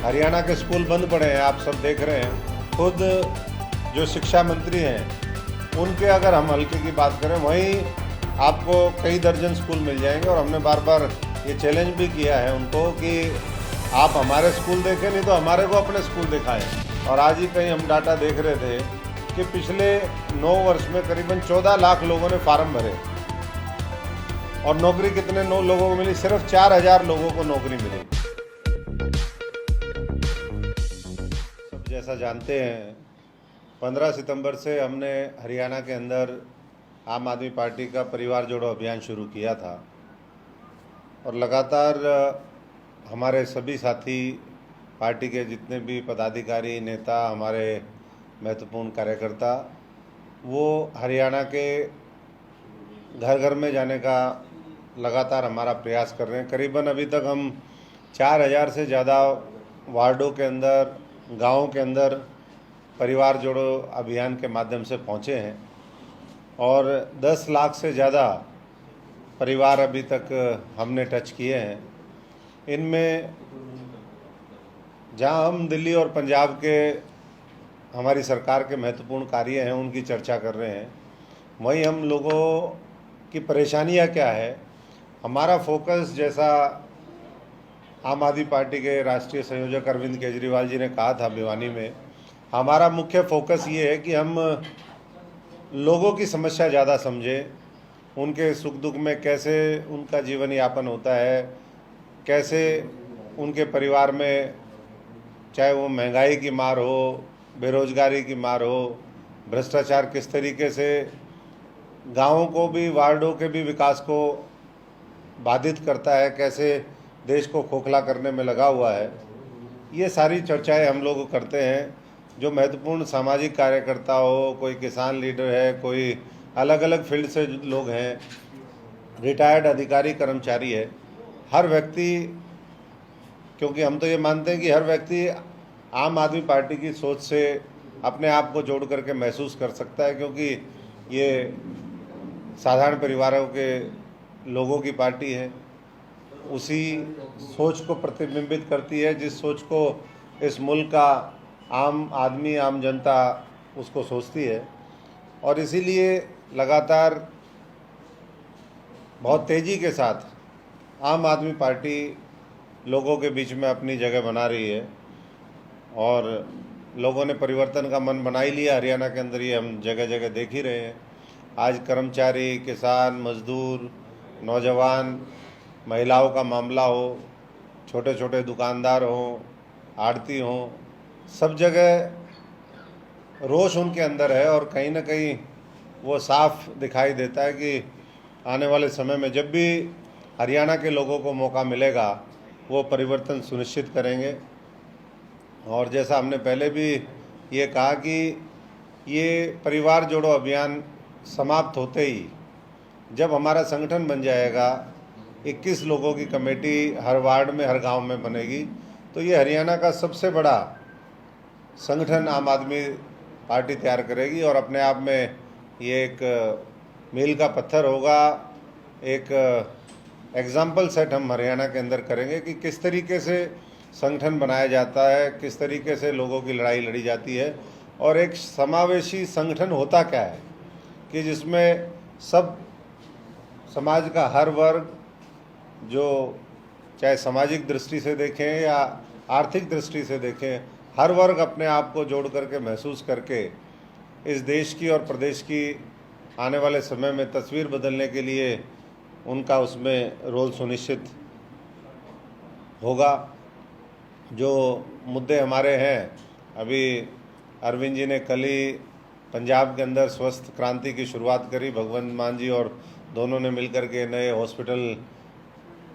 हरियाणा के स्कूल बंद पड़े हैं, आप सब देख रहे हैं। खुद जो शिक्षा मंत्री हैं उनके अगर हम हल्के की बात करें, वहीं आपको कई दर्जन स्कूल मिल जाएंगे। और हमने बार बार ये चैलेंज भी किया है उनको कि आप हमारे स्कूल देखें, नहीं तो हमारे को अपने स्कूल दिखाएं। और आज ही कहीं हम डाटा देख रहे थे कि पिछले 9 वर्ष में करीबन 14 लाख लोगों ने फार्म भरे और नौकरी कितने लोगों को मिली? सिर्फ 4000 लोगों को नौकरी मिली। सब जैसा जानते हैं, 15 सितंबर से हमने हरियाणा के अंदर आम आदमी पार्टी का परिवार जोड़ो अभियान शुरू किया था और लगातार हमारे सभी साथी, पार्टी के जितने भी पदाधिकारी, नेता, हमारे महत्वपूर्ण कार्यकर्ता, वो हरियाणा के घर घर में जाने का लगातार हमारा प्रयास कर रहे हैं। करीबन अभी तक हम 4000 से ज़्यादा वार्डों के अंदर, गाँवों के अंदर परिवार जोड़ो अभियान के माध्यम से पहुँचे हैं और 10 लाख से ज़्यादा परिवार अभी तक हमने टच किए हैं। इनमें जहां हम दिल्ली और पंजाब के हमारी सरकार के महत्वपूर्ण कार्य हैं उनकी चर्चा कर रहे हैं, वहीं हम लोगों की परेशानियां क्या है, हमारा फोकस, जैसा आम आदमी पार्टी के राष्ट्रीय संयोजक अरविंद केजरीवाल जी ने कहा था भिवानी में, हमारा मुख्य फोकस ये है कि हम लोगों की समस्या ज़्यादा समझें, उनके सुख दुख में कैसे उनका जीवन यापन होता है, कैसे उनके परिवार में, चाहे वो महंगाई की मार हो, बेरोजगारी की मार हो, भ्रष्टाचार किस तरीके से गांवों को भी, वार्डों के भी विकास को बाधित करता है, कैसे देश को खोखला करने में लगा हुआ है, ये सारी चर्चाएं हम लोग करते हैं। जो महत्वपूर्ण सामाजिक कार्यकर्ता हो, कोई किसान लीडर है, कोई अलग अलग फील्ड से लोग हैं, रिटायर्ड अधिकारी कर्मचारी है, हर व्यक्ति, क्योंकि हम तो ये मानते हैं कि हर व्यक्ति आम आदमी पार्टी की सोच से अपने आप को जोड़ करके महसूस कर सकता है, क्योंकि ये साधारण परिवारों के लोगों की पार्टी है, उसी सोच को प्रतिबिंबित करती है जिस सोच को इस मुल्क का आम आदमी, आम जनता उसको सोचती है। और इसीलिए लगातार बहुत तेज़ी के साथ आम आदमी पार्टी लोगों के बीच में अपनी जगह बना रही है और लोगों ने परिवर्तन का मन बना ही लिया हरियाणा के अंदर, ये हम जगह जगह देख ही रहे हैं। आज कर्मचारी, किसान, मजदूर, नौजवान, महिलाओं का मामला हो, छोटे छोटे दुकानदार हों, आड़ती हों, सब जगह रोष उनके अंदर है। और कहीं ना कहीं वो साफ दिखाई देता है कि आने वाले समय में जब भी हरियाणा के लोगों को मौका मिलेगा, वो परिवर्तन सुनिश्चित करेंगे। और जैसा हमने पहले भी ये कहा कि ये परिवार जोड़ो अभियान समाप्त होते ही, जब हमारा संगठन बन जाएगा, 21 लोगों की कमेटी हर वार्ड में, हर गांव में बनेगी, तो ये हरियाणा का सबसे बड़ा संगठन आम आदमी पार्टी तैयार करेगी और अपने आप में ये एक मील का पत्थर होगा। एक एग्जाम्पल सेट हम हरियाणा के अंदर करेंगे कि किस तरीके से संगठन बनाया जाता है, किस तरीके से लोगों की लड़ाई लड़ी जाती है और एक समावेशी संगठन होता क्या है कि जिसमें सब समाज का हर वर्ग, जो चाहे सामाजिक दृष्टि से देखें या आर्थिक दृष्टि से देखें, हर वर्ग अपने आप को जोड़ करके, महसूस करके इस देश की और प्रदेश की आने वाले समय में तस्वीर बदलने के लिए उनका उसमें रोल सुनिश्चित होगा। जो मुद्दे हमारे हैं, अभी अरविंद जी ने कल ही पंजाब के अंदर स्वस्थ क्रांति की शुरुआत करी, भगवंत मान जी और दोनों ने मिलकर के नए हॉस्पिटल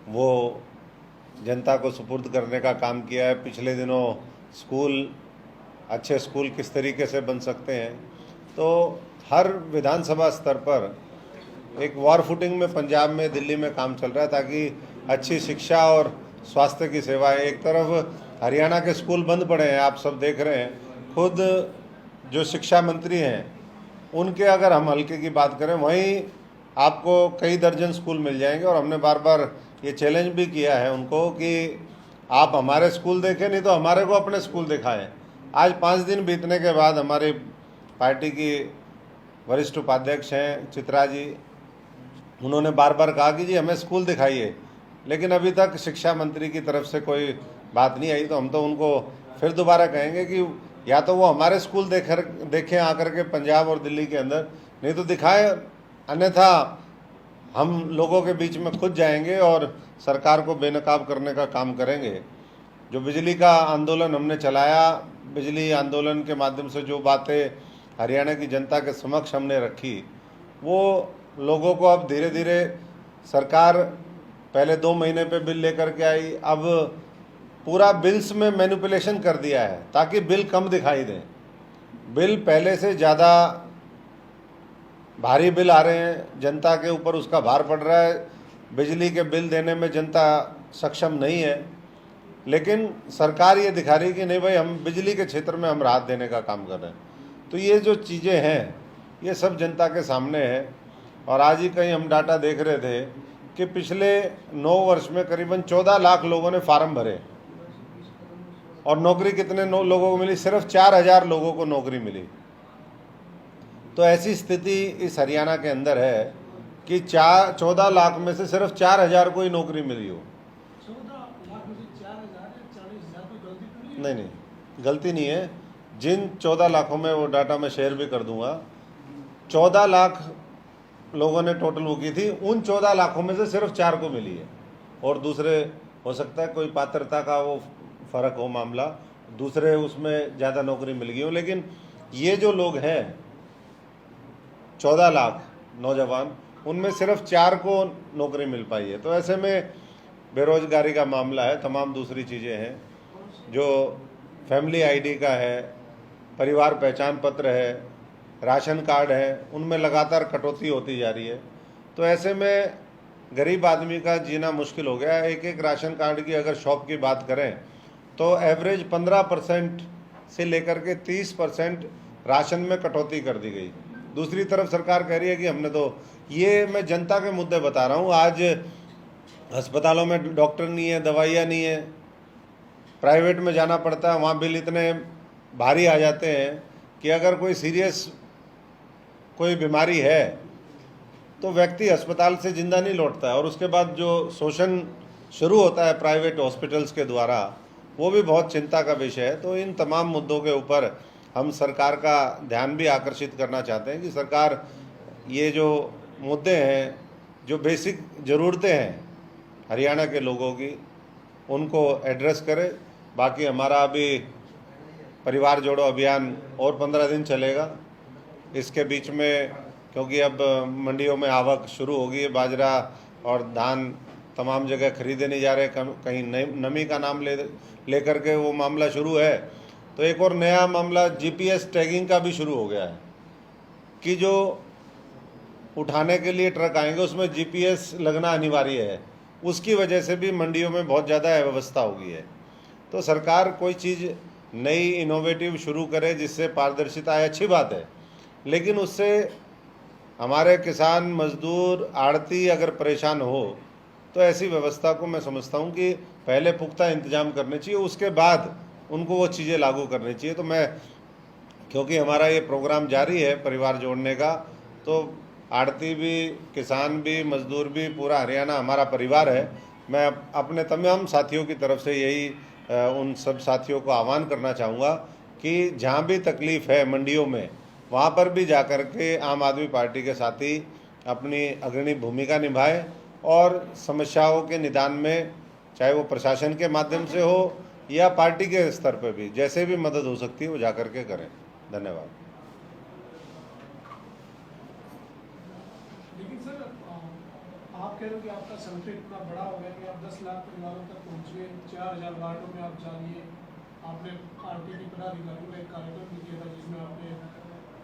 वो जनता को सुपुर्द करने का काम किया है। पिछले दिनों स्कूल, अच्छे स्कूल किस तरीके से बन सकते हैं, तो हर विधानसभा स्तर पर एक वॉर फुटिंग में पंजाब में, दिल्ली में काम चल रहा है ताकि अच्छी शिक्षा और स्वास्थ्य की सेवाएं। एक तरफ हरियाणा के स्कूल बंद पड़े हैं, आप सब देख रहे हैं। खुद जो शिक्षा मंत्री हैं उनके अगर हम हल्के की बात करें, वहीं आपको कई दर्जन स्कूल मिल जाएंगे। और हमने बार बार ये चैलेंज भी किया है उनको कि आप हमारे स्कूल देखें, नहीं तो हमारे को अपने स्कूल दिखाएं। आज 5 दिन बीतने के बाद हमारी पार्टी की वरिष्ठ उपाध्यक्ष हैं चित्रा जी, उन्होंने बार बार कहा कि जी हमें स्कूल दिखाइए, लेकिन अभी तक शिक्षा मंत्री की तरफ से कोई बात नहीं आई। तो हम तो उनको फिर दोबारा कहेंगे कि या तो वो हमारे स्कूल देखें आकर के पंजाब और दिल्ली के अंदर, नहीं तो दिखाएं, अन्यथा हम लोगों के बीच में खुद जाएंगे और सरकार को बेनकाब करने का काम करेंगे। जो बिजली का आंदोलन हमने चलाया, बिजली आंदोलन के माध्यम से जो बातें हरियाणा की जनता के समक्ष हमने रखी, वो लोगों को अब धीरे धीरे सरकार पहले 2 महीने पे बिल लेकर के आई, अब पूरा बिल्स में मैनिपुलेशन कर दिया है ताकि बिल कम दिखाई दें। बिल पहले से ज़्यादा भारी बिल आ रहे हैं, जनता के ऊपर उसका भार पड़ रहा है। बिजली के बिल देने में जनता सक्षम नहीं है, लेकिन सरकार ये दिखा रही है कि नहीं भाई, हम बिजली के क्षेत्र में हम राहत देने का काम कर रहे हैं। तो ये जो चीज़ें हैं ये सब जनता के सामने है। और आज ही कहीं हम डाटा देख रहे थे कि पिछले 9 वर्ष में करीबन 14 लाख लोगों ने फार्म भरे और नौकरी कितने लोगों को मिली? सिर्फ 4,000 लोगों को नौकरी मिली। तो ऐसी स्थिति इस हरियाणा के अंदर है कि 14 लाख में से सिर्फ 4,000 को ही नौकरी मिली हो। 14 लाख में से 4,000 है, 40,000 तो गलती तो नहीं है? नहीं, गलती नहीं है। जिन 14 लाखों में, वो डाटा मैं शेयर भी कर दूंगा, 14 लाख लोगों ने टोटल वो की थी, उन 14 लाखों में से सिर्फ 4 को मिली है। और दूसरे हो सकता है कोई पात्रता का वो फर्क हो मामला, दूसरे उसमें ज़्यादा नौकरी मिल गई हो, लेकिन ये जो लोग हैं 14 लाख नौजवान, उनमें सिर्फ 4 को नौकरी मिल पाई है। तो ऐसे में बेरोजगारी का मामला है, तमाम दूसरी चीज़ें हैं, जो फैमिली आईडी का है, परिवार पहचान पत्र है, राशन कार्ड है, उनमें लगातार कटौती होती जा रही है। तो ऐसे में गरीब आदमी का जीना मुश्किल हो गया है। एक राशन कार्ड की अगर शॉप की बात करें तो एवरेज 15% से लेकर के 30% राशन में कटौती कर दी गई। दूसरी तरफ सरकार कह रही है कि हमने तो, ये मैं जनता के मुद्दे बता रहा हूँ। आज अस्पतालों में डॉक्टर नहीं है, दवाइयाँ नहीं है, प्राइवेट में जाना पड़ता है, वहाँ बिल इतने भारी आ जाते हैं कि अगर कोई सीरियस कोई बीमारी है तो व्यक्ति अस्पताल से जिंदा नहीं लौटता है। और उसके बाद जो शोषण शुरू होता है प्राइवेट हॉस्पिटल्स के द्वारा, वो भी बहुत चिंता का विषय है। तो इन तमाम मुद्दों के ऊपर हम सरकार का ध्यान भी आकर्षित करना चाहते हैं कि सरकार ये जो मुद्दे हैं, जो बेसिक ज़रूरतें हैं हरियाणा के लोगों की, उनको एड्रेस करे। बाकी हमारा अभी परिवार जोड़ो अभियान और 15 दिन चलेगा। इसके बीच में क्योंकि अब मंडियों में आवक शुरू होगी है, बाजरा और धान तमाम जगह खरीदे नहीं जा रहे, कहीं नमी का नाम ले करके वो मामला शुरू है। तो एक और नया मामला जीपीएस टैगिंग का भी शुरू हो गया है कि जो उठाने के लिए ट्रक आएंगे उसमें जीपीएस लगना अनिवार्य है। उसकी वजह से भी मंडियों में बहुत ज़्यादा अव्यवस्था हो गई है। तो सरकार कोई चीज़ नई इनोवेटिव शुरू करे जिससे पारदर्शिता है, अच्छी बात है, लेकिन उससे हमारे किसान, मजदूर, आड़ती अगर परेशान हो तो ऐसी व्यवस्था को मैं समझता हूँ कि पहले पुख्ता इंतजाम करने चाहिए, उसके बाद उनको वो चीज़ें लागू करनी चाहिए। तो मैं, क्योंकि हमारा ये प्रोग्राम जारी है परिवार जोड़ने का, तो आड़ती भी, किसान भी, मजदूर भी, पूरा हरियाणा हमारा परिवार है। मैं अपने तमाम साथियों की तरफ से यही उन सब साथियों को आह्वान करना चाहूँगा कि जहाँ भी तकलीफ़ है मंडियों में, वहाँ पर भी जाकर के आम आदमी पार्टी के साथी अपनी अग्रणी भूमिका निभाएं और समस्याओं के निदान में, चाहे वो प्रशासन के माध्यम से हो या पार्टी के स्तर पर भी, जैसे भी मदद हो सकती है वो जाकर के करें। धन्यवाद। लेकिन सर, आप कह रहे हो कि आपका संगठन इतना बड़ा हो गया कि आप 10 लाख परिवारों तक पहुँच गए, 4,000 वार्डों में आप जानिए। आपने पार्टी के पदाधिकारियों का एक कार्यक्रम भी किया था जिसमें आपने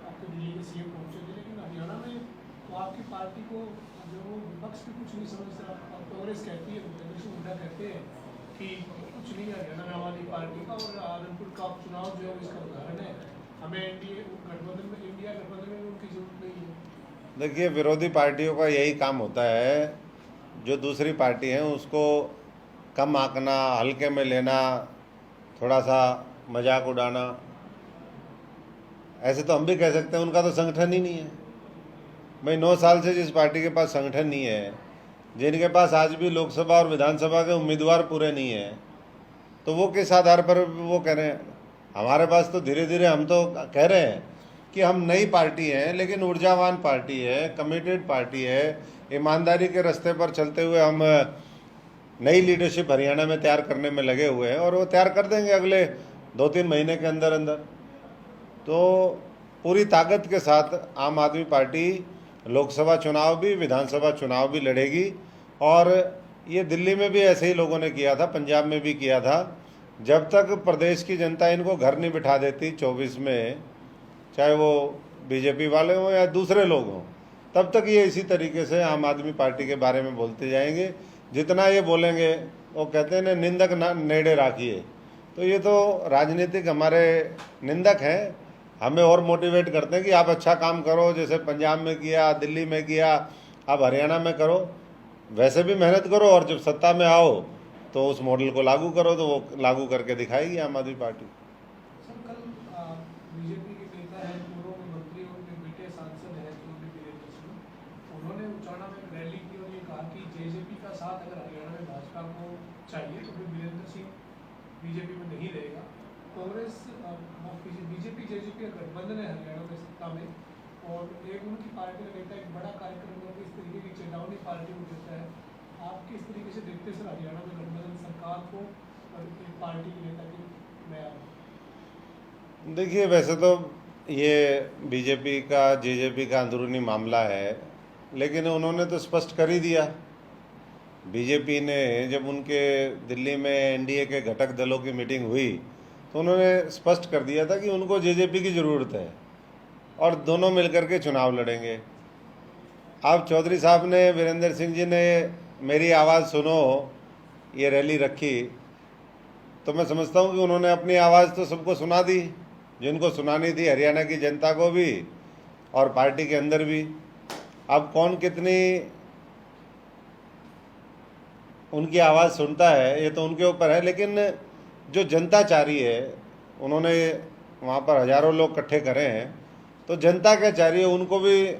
आपके दिल्ली के सीएम पहुँचे थे, लेकिन हरियाणा में तो आपकी पार्टी को जो विपक्ष भी कुछ नहीं समझता। कांग्रेस कहती है, प्रदेश हुड्डा कहते हैं कि कुछ नहीं है हरियाणा में हमारी पार्टी का, और आलमपुर का चुनाव जो है इसका उदाहरण है। हमें इंडिया गठबंधन में उनकी जरूरत नहीं है। देखिए, विरोधी पार्टियों का यही काम होता है, जो दूसरी पार्टी है उसको कम आंकना, हल्के में लेना, थोड़ा सा मजाक उड़ाना, ऐसे तो हम भी कह सकते हैं। उनका तो संगठन ही नहीं है भाई। 9 साल से जिस पार्टी के पास संगठन नहीं है, जिनके पास आज भी लोकसभा और विधानसभा के उम्मीदवार पूरे नहीं हैं, तो वो किस आधार पर वो कह रहे हैं? हमारे पास तो धीरे धीरे हम तो कह रहे हैं कि हम नई पार्टी हैं, लेकिन ऊर्जावान पार्टी है, कमिटेड पार्टी है, ईमानदारी के रास्ते पर चलते हुए हम नई लीडरशिप हरियाणा में तैयार करने में लगे हुए हैं, और वो तैयार कर देंगे अगले 2-3 महीने के अंदर अंदर। तो पूरी ताकत के साथ आम आदमी पार्टी लोकसभा चुनाव भी, विधानसभा चुनाव भी लड़ेगी। और ये दिल्ली में भी ऐसे ही लोगों ने किया था, पंजाब में भी किया था। जब तक प्रदेश की जनता इनको घर नहीं बिठा देती 24 में, चाहे वो बीजेपी वाले हों या दूसरे लोग हों, तब तक ये इसी तरीके से आम आदमी पार्टी के बारे में बोलते जाएंगे। जितना ये बोलेंगे, वो कहते हैं ना, निंदक ना नेड़े राखिए। तो ये तो राजनीतिक हमारे निंदक हैं, हमें और मोटिवेट करते हैं कि आप अच्छा काम करो, जैसे पंजाब में किया, दिल्ली में किया, आप हरियाणा में करो, वैसे भी मेहनत करो, और जब सत्ता में आओ तो उस मॉडल को लागू करो। तो वो लागू करके दिखाएगी आम आदमी पार्टी। सर, कल बीजेपी के नेता हैं, पूर्व मंत्री, उनके बेटे सांसद हैं चौधरी वीरेंद्र सिंह, उन्होंने उचाना में एक रैली की और ये कहा कि जेजेपी का साथ अगर हरियाणा में भाजपा को चाहिए तो फिर वीरेंद्र सिंह बीजेपी में नहीं रहेगा। कांग्रेस बीजेपी जेजेपी का गठबंधन है हरियाणा में सत्ता में, और एक उनकी पार्टी का नेता एक बड़ा कार्यक्रम करके इस तरीके की चेतावनी पार्टी को देता है। आप किस तरीके से देखते हैं सर हरियाणा में गठबंधन सरकार को और एक पार्टी के नेता की बयान? देखिए, वैसे तो ये बीजेपी का जेजेपी का अंदरूनी मामला है, लेकिन उन्होंने तो स्पष्ट कर ही दिया। बीजेपी ने जब उनके दिल्ली में एनडीए के घटक दलों की मीटिंग हुई, तो उन्होंने स्पष्ट कर दिया था कि उनको जेजेपी की ज़रूरत है और दोनों मिलकर के चुनाव लड़ेंगे। अब चौधरी साहब ने, वीरेंद्र सिंह जी ने मेरी आवाज़ सुनो ये रैली रखी, तो मैं समझता हूँ कि उन्होंने अपनी आवाज़ तो सबको सुना दी, जिनको सुनानी थी, हरियाणा की जनता को भी और पार्टी के अंदर भी। अब कौन कितनी उनकी आवाज़ सुनता है ये तो उनके ऊपर है, लेकिन जो जनता चाह रही है, उन्होंने वहाँ पर हज़ारों लोग इकट्ठे करे हैं, तो जनता क्या चाह रही है उनको भी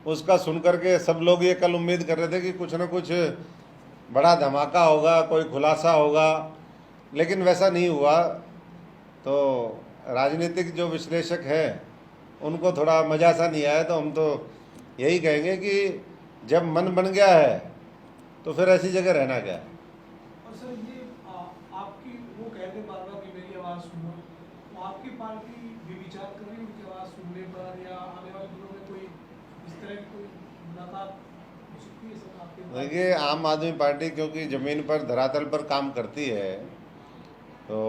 उसका सुन करके सब लोग ये कल उम्मीद कर रहे थे कि कुछ ना कुछ बड़ा धमाका होगा, कोई खुलासा होगा, लेकिन वैसा नहीं हुआ। तो राजनीतिक जो विश्लेषक हैं उनको थोड़ा मज़ा सा नहीं आया। तो हम तो यही कहेंगे कि जब मन बन गया है तो फिर ऐसी जगह रहना क्या है। और सर, ये आपकी वो कहते बार बार कि मेरी आवाज़ सुनो, तो आपकी पार्टी भी विचार कर रही है उनकी आवाज़ सुनने पर, या आने वाले दिनों में कोई इस तरह की कोई मुलाकात हो सकती है सर आपके? देखिए, आम आदमी पार्टी क्योंकि ज़मीन पर, धरातल पर काम करती है, तो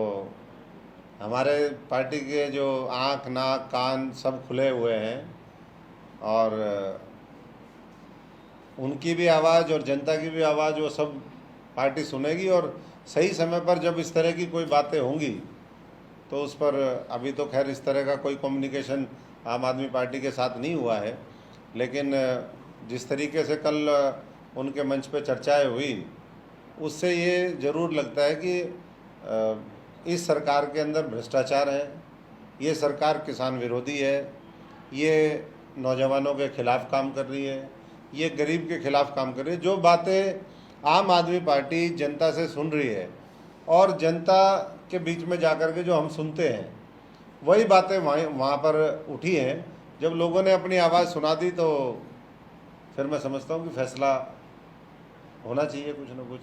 हमारे पार्टी के जो आँख, नाक, कान सब खुले हुए हैं, और उनकी भी आवाज़ और जनता की भी आवाज़ वो सब पार्टी सुनेगी। और सही समय पर जब इस तरह की कोई बातें होंगी तो उस पर, अभी तो खैर इस तरह का कोई कम्युनिकेशन आम आदमी पार्टी के साथ नहीं हुआ है, लेकिन जिस तरीके से कल उनके मंच पे चर्चाएं हुई, उससे ये ज़रूर लगता है कि इस सरकार के अंदर भ्रष्टाचार है, ये सरकार किसान विरोधी है, ये नौजवानों के खिलाफ काम कर रही है, ये गरीब के खिलाफ काम कर रही है। जो बातें आम आदमी पार्टी जनता से सुन रही है और जनता के बीच में जाकर के जो हम सुनते हैं, वही बातें वहाँ पर उठी हैं। जब लोगों ने अपनी आवाज़ सुना दी तो फिर मैं समझता हूँ कि फैसला होना चाहिए कुछ ना कुछ।